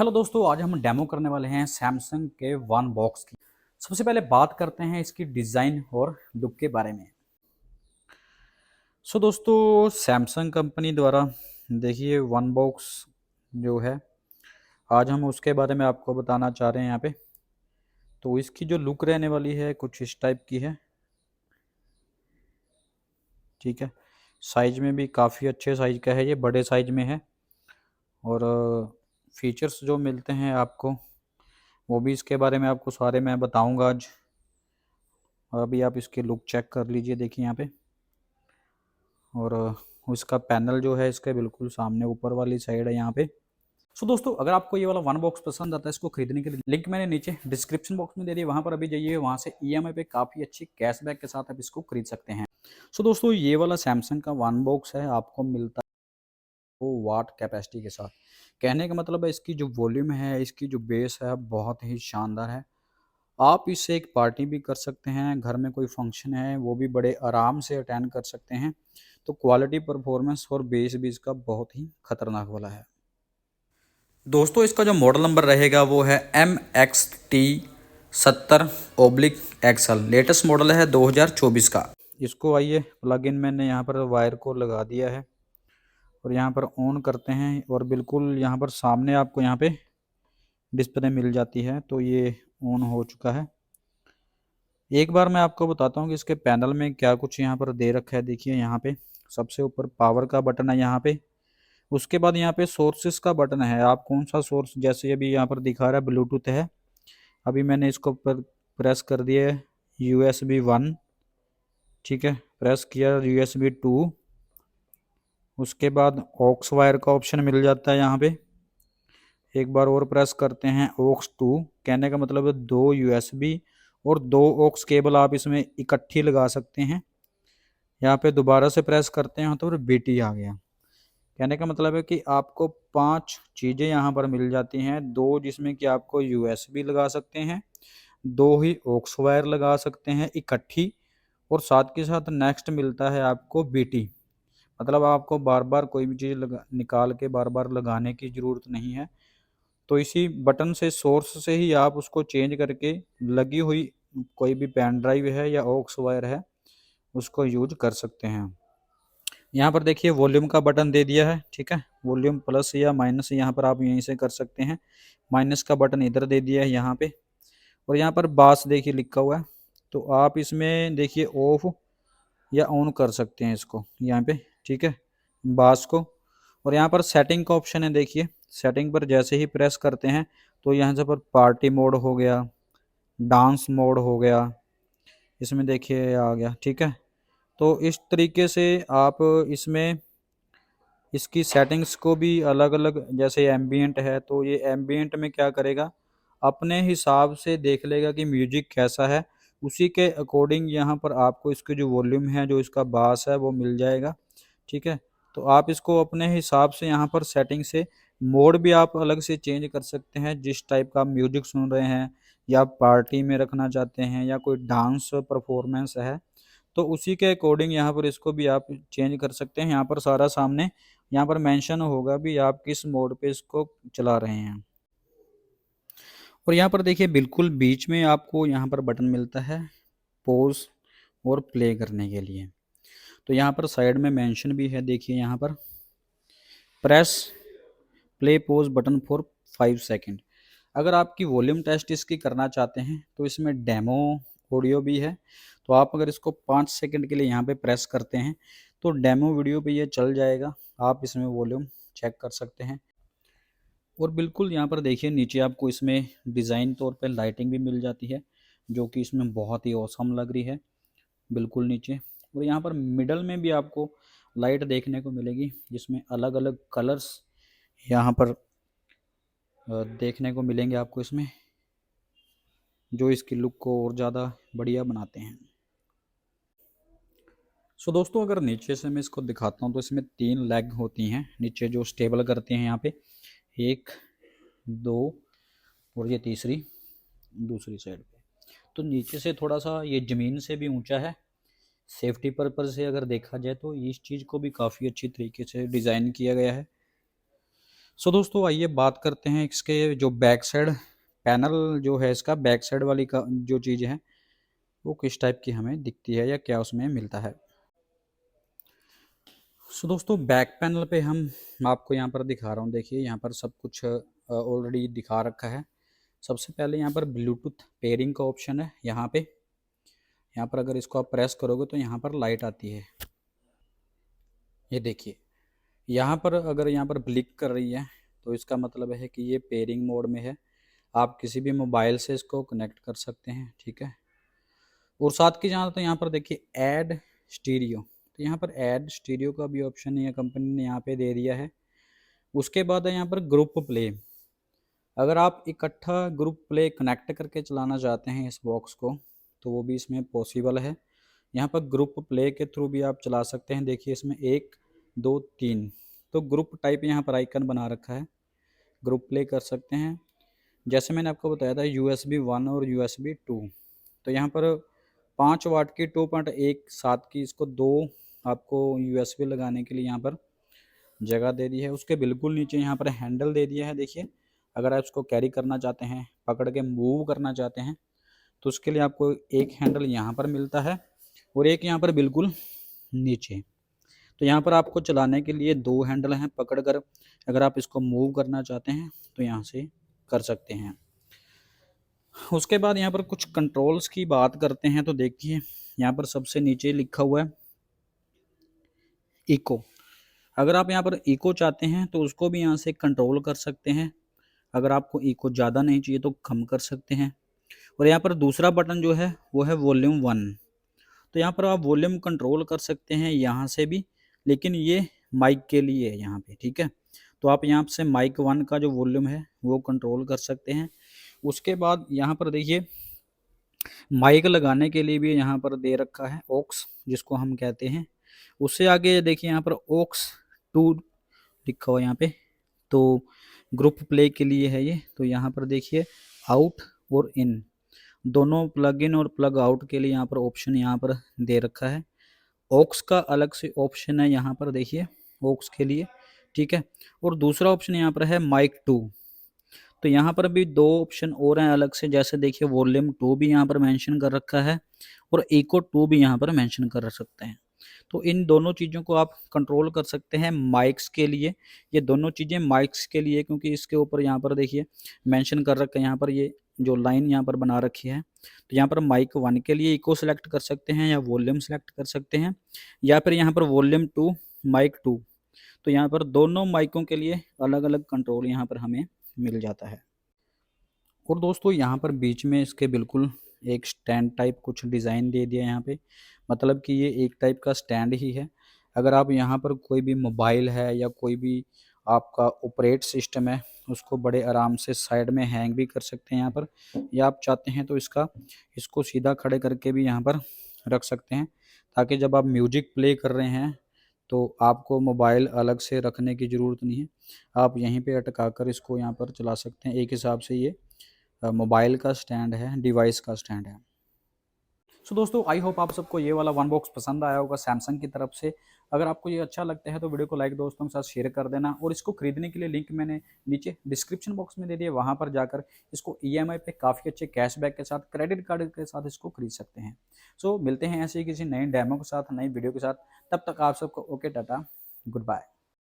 Hello दोस्तों, आज हम डेमो करने वाले हैं सैमसंग के वन बॉक्स की। सबसे पहले बात करते हैं इसकी डिज़ाइन और लुक के बारे में। दोस्तों, सैमसंग कंपनी द्वारा देखिए वन बॉक्स जो है, आज हम उसके बारे में आपको बताना चाह रहे हैं यहाँ पे। तो इसकी जो लुक रहने वाली है कुछ इस टाइप की है। ठीक है, साइज में भी काफ़ी अच्छे साइज का है, ये बड़े साइज में है। और फीचर्स जो मिलते हैं आपको वो भी इसके बारे में आपको सारे मैं बताऊंगा आज। अभी आप इसकी लुक चेक कर लीजिए, देखिए यहाँ पे। और उसका पैनल जो है इसके बिल्कुल सामने ऊपर वाली साइड है यहाँ पे। दोस्तों, अगर आपको ये वाला वन बॉक्स पसंद आता है, इसको खरीदने के लिए लिंक मैंने नीचे डिस्क्रिप्शन बॉक्स में दे दिया, वहाँ पर अभी जाइए, वहाँ से ईएमआई पे काफ़ी अच्छी कैशबैक के साथ आप इसको खरीद सकते हैं। दोस्तों, ये वाला सैमसंग का वन बॉक्स है, आपको मिलता है वो वाट कैपेसिटी के साथ। कहने का मतलब है इसकी जो वॉल्यूम है, इसकी जो बेस है, बहुत ही शानदार है। आप इससे एक पार्टी भी कर सकते हैं, घर में कोई फंक्शन है वो भी बड़े आराम से अटेंड कर सकते हैं। तो क्वालिटी, परफॉर्मेंस और बेस भी इसका बहुत ही खतरनाक वाला है। दोस्तों, इसका जो मॉडल नंबर रहेगा वो है MXT70/XL। लेटेस्ट मॉडल है 2024 का। इसको आइए प्लग इन, मैंने यहाँ पर वायर को लगा दिया है और यहाँ पर ऑन करते हैं। और बिल्कुल यहाँ पर सामने आपको यहाँ पे डिस्प्ले मिल जाती है, तो ये ऑन हो चुका है। एक बार मैं आपको बताता हूँ कि इसके पैनल में क्या कुछ यहाँ पर दे रखा है। देखिए यहाँ पे सबसे ऊपर पावर का बटन है यहाँ पे। उसके बाद यहाँ पे सोर्सेस का बटन है, आप कौन सा सोर्स, जैसे अभी यहाँ पर दिखा रहा है ब्लूटूथ है। अभी मैंने इसको प्रेस कर दिया है USB 1। ठीक है, प्रेस किया USB 2। उसके बाद ऑक्स वायर का ऑप्शन मिल जाता है यहाँ पे। एक बार और प्रेस करते हैं OX2। कहने का मतलब है 2 USB और 2 ऑक्स केबल आप इसमें इकट्ठी लगा सकते हैं। यहाँ पे दोबारा से प्रेस करते हैं तो BT आ गया। कहने का मतलब है कि आपको 5 चीज़ें यहाँ पर मिल जाती हैं। 2 जिसमें कि आपको USB लगा सकते हैं, 2 ही ऑक्स वायर लगा सकते हैं इकट्ठी, और साथ के साथ नेक्स्ट मिलता है आपको BT। मतलब आपको बार बार कोई भी चीज़ निकाल के बार बार लगाने की ज़रूरत नहीं है। तो इसी बटन से, सोर्स से ही आप उसको चेंज करके लगी हुई कोई भी पेन ड्राइव है या ऑक्स वायर है उसको यूज कर सकते हैं। यहाँ पर देखिए वॉल्यूम का बटन दे दिया है। ठीक है, वॉल्यूम प्लस या माइनस यहाँ पर आप यहीं से कर सकते हैं। माइनस का बटन इधर दे दिया है यहाँ पे। और यहाँ पर बास देखिए लिखा हुआ है, तो आप इसमें देखिए ऑफ या ऑन कर सकते हैं इसको यहाँ पे। ठीक है, बास को। और यहाँ पर सेटिंग का ऑप्शन है, देखिए सेटिंग पर जैसे ही प्रेस करते हैं तो यहाँ से पर पार्टी मोड हो गया, डांस मोड हो गया, इसमें देखिए आ गया। ठीक है, तो इस तरीके से आप इसमें इसकी सेटिंग्स को भी अलग अलग, जैसे एम्बियंट है तो ये एम्बियंट में क्या करेगा, अपने हिसाब से देख लेगा कि म्यूजिक कैसा है, उसी के अकॉर्डिंग यहाँ पर आपको इसकी जो वॉल्यूम है, जो इसका बास है वो मिल जाएगा। ठीक है, तो आप इसको अपने हिसाब से यहाँ पर सेटिंग से मोड भी आप अलग से चेंज कर सकते हैं, जिस टाइप का आप म्यूजिक सुन रहे हैं या पार्टी में रखना चाहते हैं या कोई डांस परफॉर्मेंस है, तो उसी के अकॉर्डिंग यहाँ पर इसको भी आप चेंज कर सकते हैं। यहाँ पर सारा सामने यहाँ पर मेंशन होगा भी आप किस मोड पे इसको चला रहे हैं। और यहाँ पर देखिए बिल्कुल बीच में आपको यहाँ पर बटन मिलता है पॉज और प्ले करने के लिए। तो यहाँ पर साइड में मेंशन भी है, देखिए यहाँ पर press play pause button for 5 second. अगर आपकी वॉल्यूम टेस्ट इसकी करना चाहते हैं तो इसमें डेमो ऑडियो भी है। तो आप अगर इसको 5 सेकेंड के लिए यहाँ पे प्रेस करते हैं तो डेमो वीडियो पे ये चल जाएगा, आप इसमें वॉल्यूम चेक कर सकते हैं। और बिल्कुल यहाँ पर देखिए नीचे आपको इसमें डिज़ाइन तौर पे लाइटिंग भी मिल जाती है, जो कि इसमें बहुत ही औसम लग रही है बिल्कुल नीचे। और यहाँ पर मिडल में भी आपको लाइट देखने को मिलेगी, जिसमें अलग अलग कलर्स यहाँ पर देखने को मिलेंगे आपको इसमें, जो इसकी लुक को और ज़्यादा बढ़िया बनाते हैं। दोस्तों, अगर नीचे से मैं इसको दिखाता हूँ तो इसमें 3 लेग होती हैं नीचे, जो स्टेबल करती हैं यहाँ पे, 1 2 और ये तीसरी दूसरी साइड पे। तो नीचे से थोड़ा सा ये ज़मीन से भी ऊंचा है। सेफ्टी पर्पज़ से अगर देखा जाए तो इस चीज़ को भी काफ़ी अच्छी तरीके से डिज़ाइन किया गया है। सो दोस्तों आइए बात करते हैं इसके जो बैक साइड पैनल जो है, इसका बैक साइड वाली का जो चीज़ है वो किस टाइप की हमें दिखती है या क्या उसमें मिलता है। सो दोस्तों बैक पैनल पे हम आपको यहाँ पर दिखा रहा हूँ, देखिए यहाँ पर सब कुछ ऑलरेडी दिखा रखा है। सबसे पहले यहाँ पर ब्लूटूथ पेयरिंग का ऑप्शन है। यहाँ पर अगर इसको आप प्रेस करोगे तो यहाँ पर लाइट आती है, ये देखिए। यहाँ पर अगर यहाँ पर ब्लिक कर रही है तो इसका मतलब है कि ये पेयरिंग मोड में है। आप किसी भी मोबाइल से इसको कनेक्ट कर सकते हैं, ठीक है। और साथ की जहाँ तो यहाँ पर देखिए ऐड स्टीरियो, तो यहाँ पर ऐड स्टीरियो का भी ऑप्शन है, कंपनी ने यहाँ पे दे दिया है। उसके बाद है यहाँ पर ग्रुप प्ले। अगर आप इकट्ठा ग्रुप प्ले कनेक्ट करके चलाना चाहते हैं इस बॉक्स को तो वो भी इसमें पॉसिबल है। यहाँ पर ग्रुप प्ले के थ्रू भी आप चला सकते हैं। देखिए इसमें 1 2 3 तो ग्रुप टाइप यहाँ पर आइकन बना रखा है, ग्रुप प्ले कर सकते हैं। जैसे मैंने आपको बताया था USB 1 और USB 2, तो यहाँ पर 5 वाट की 2.17 की इसको 2 आपको USB लगाने के लिए यहाँ पर जगह दे दी है। उसके बिल्कुल नीचे यहाँ पर हैंडल दे दिया है, देखिए। अगर आप इसको कैरी करना चाहते हैं, पकड़ के मूव करना चाहते हैं तो उसके लिए आपको एक हैंडल यहाँ पर मिलता है और एक यहाँ पर बिल्कुल नीचे। तो यहाँ पर आपको चलाने के लिए 2 हैंडल हैं, पकड़ कर अगर आप इसको मूव करना चाहते हैं तो यहाँ से कर सकते हैं। उसके बाद यहाँ पर कुछ कंट्रोल्स की बात करते हैं तो देखिए यहाँ पर सबसे नीचे लिखा हुआ है इको। अगर आप यहाँ पर इको चाहते हैं तो उसको भी यहाँ से कंट्रोल कर सकते हैं। अगर आपको इको ज़्यादा नहीं चाहिए तो कम कर सकते हैं। और यहाँ पर दूसरा बटन जो है वो है वॉल्यूम 1, तो यहाँ पर आप वॉल्यूम कंट्रोल कर सकते हैं यहाँ से भी, लेकिन ये माइक के लिए है यहाँ पे, ठीक है। तो आप यहाँ से माइक 1 का जो वॉल्यूम है वो कंट्रोल कर सकते हैं। उसके बाद यहाँ पर देखिए माइक लगाने के लिए भी यहाँ पर दे रखा है ऑक्स, जिसको हम कहते हैं। उससे आगे देखिए यहाँ पर ऑक्स 2 लिखा हुआ यहाँ पे, तो ग्रुप प्ले के लिए है ये। तो यहाँ पर देखिए आउट और इन दोनों प्लग इन और प्लग आउट के लिए यहाँ पर ऑप्शन यहाँ पर दे रखा है। ऑक्स का अलग से ऑप्शन है यहाँ पर देखिए ऑक्स के लिए, ठीक है। और दूसरा ऑप्शन यहाँ पर है माइक 2, तो यहाँ पर भी 2 ऑप्शन और हैं अलग से। जैसे देखिए वॉल्यूम 2 भी यहाँ पर मेंशन कर रखा है और इको 2 भी यहाँ पर मेंशन कर सकते हैं। तो इन दोनों चीज़ों को आप कंट्रोल कर सकते हैं माइक्स के लिए। ये दोनों चीज़ें माइक्स के लिए, क्योंकि इसके ऊपर यहाँ पर देखिए मेंशन कर रखा है, यहाँ पर ये जो लाइन यहाँ पर बना रखी है। तो यहाँ पर माइक 1 के लिए इको सेलेक्ट कर सकते हैं या वॉल्यूम सेलेक्ट कर सकते हैं, या फिर यहाँ पर वॉल्यूम 2 माइक 2। तो यहाँ पर दोनों माइकों के लिए अलग अलग कंट्रोल यहाँ पर हमें मिल जाता है। और दोस्तों यहाँ पर बीच में इसके बिल्कुल एक स्टैंड टाइप कुछ डिज़ाइन दे दिया यहाँ पे, मतलब कि ये एक टाइप का स्टैंड ही है। अगर आप यहाँ पर कोई भी मोबाइल है या कोई भी आपका ऑपरेट सिस्टम है उसको बड़े आराम से साइड में हैंग भी कर सकते हैं यहाँ पर, या आप चाहते हैं तो इसको सीधा खड़े करके भी यहाँ पर रख सकते हैं, ताकि जब आप म्यूजिक प्ले कर रहे हैं तो आपको मोबाइल अलग से रखने की ज़रूरत नहीं है। आप यहीं पे अटका कर इसको यहाँ पर चला सकते हैं। एक हिसाब से ये मोबाइल का स्टैंड है, डिवाइस का स्टैंड है। सो दोस्तों आई होप आप सबको ये वाला वन बॉक्स पसंद आया होगा सैमसंग की तरफ से। अगर आपको ये अच्छा लगता है तो वीडियो को लाइक दोस्तों के साथ शेयर कर देना, और इसको खरीदने के लिए लिंक मैंने नीचे डिस्क्रिप्शन बॉक्स में दे दिया, वहाँ पर जाकर इसको EMI पे काफ़ी अच्छे कैशबैक के साथ, क्रेडिट कार्ड के साथ इसको खरीद सकते हैं। सो मिलते हैं ऐसे ही किसी नई डेमो के साथ, नई वीडियो के साथ। तब तक आप सबको ओके टाटा, गुड बाय।